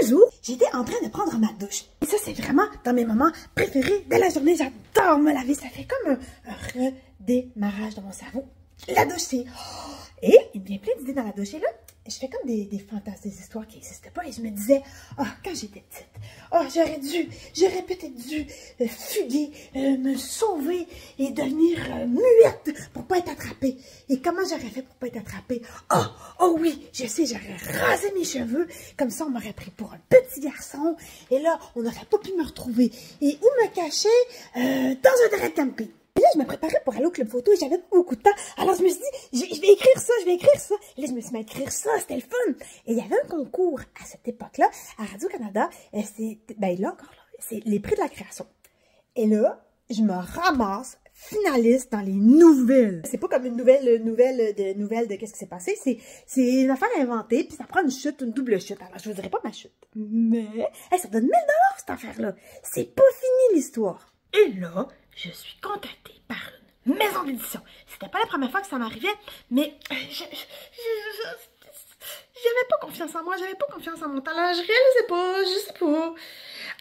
Un jour, j'étais en train de prendre ma douche. Et ça, c'est vraiment dans mes moments préférés de la journée. J'adore me laver. Ça fait comme un redémarrage dans mon cerveau. La douche, c'est... Et il me vient plein d'idées dans la douche. Et là, je fais comme des fantasmes, des histoires qui n'existent pas. Et je me disais, quand j'étais petite, j'aurais peut-être dû fuguer, me sauver et devenir muette pour pas être attrapée. Et comment j'aurais fait pour pas être attrapée? Oh oui, je sais, j'aurais rasé mes cheveux. Comme ça, on m'aurait pris pour un petit garçon. Et là, on n'aurait pas pu me retrouver. Et où me cacher? Dans un terrain de camping. Et là, je me préparais pour aller au club photo et j'avais pas beaucoup de temps. Alors, je me suis dit, je vais écrire ça, je vais écrire ça. Et là, je me suis mis à écrire ça, c'était le fun. Et il y avait un concours à cette époque-là, à Radio-Canada. Là encore, là, c'est les prix de la création. Et là, je me ramasse finaliste dans les nouvelles. C'est pas comme une nouvelle de qu'est-ce qui s'est passé. C'est une affaire inventée, puis ça prend une chute, une double chute. Alors, je vous dirai pas ma chute. Mais, ça donne 1000 $ cette affaire-là. C'est pas fini l'histoire. Et là, je suis contactée par une maison d'édition. C'était pas la première fois que ça m'arrivait, mais j'avais pas confiance en moi, j'avais pas confiance en mon talent, je réalisais pas, je sais pas.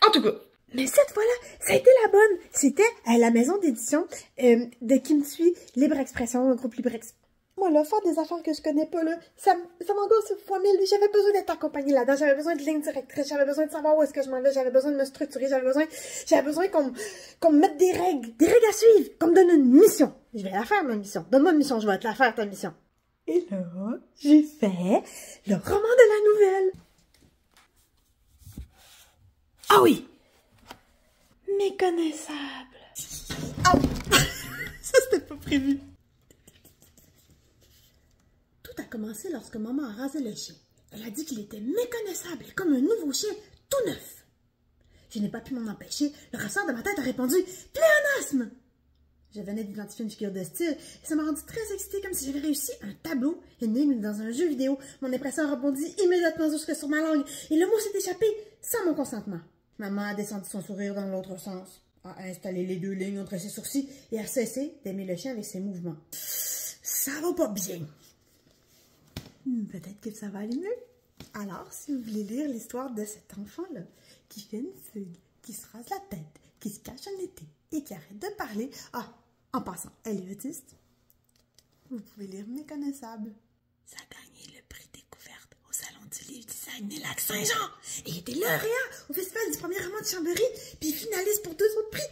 En tout cas, mais cette fois-là, ça a été la bonne. C'était à la maison d'édition de Kimchi Libre Expression, un groupe Libre Expression. Moi, là, faire des affaires que je connais pas, là, ça m'angoisse fois mille. J'avais besoin d'être accompagnée là-dedans. J'avais besoin de ligne directrice. J'avais besoin de savoir où est-ce que je m'en vais. J'avais besoin de me structurer. J'avais besoin qu'on me mette des règles à suivre, qu'on me donne une mission. Je vais la faire, ma mission. Donne-moi une mission, je vais te la faire, ta mission. Et là, j'ai fait le roman de la nouvelle. Ah oui! Méconnaissable. Ah oui! Ça, c'était pas prévu. Tout a commencé lorsque maman a rasé le chien. Elle a dit qu'il était méconnaissable et comme un nouveau chien tout neuf. Je n'ai pas pu m'en empêcher. Le ressort de ma tête a répondu « Pléonasme !» Je venais d'identifier une figure de style et ça m'a rendu très excitée comme si j'avais réussi un tableau, une énigme dans un jeu vidéo. Mon impression rebondit immédiatement jusque sur ma langue et le mot s'est échappé sans mon consentement. Maman a descendu son sourire dans l'autre sens, a installé les deux lignes entre ses sourcils et a cessé d'aimer le chien avec ses mouvements. Ça va pas bien. Peut-être que ça va aller mieux. Alors, si vous voulez lire l'histoire de cet enfant-là, qui fait une fugue, qui se rase la tête, qui se cache en été et qui arrête de parler, en passant, elle est autiste, vous pouvez lire Méconnaissable. Ça a gagné le prix découverte au Salon du livre du Saguenay-Lac-Saint-Jean et il était lauréat au Festival du premier roman de Chambéry, puis finaliste pour 2 autres prix.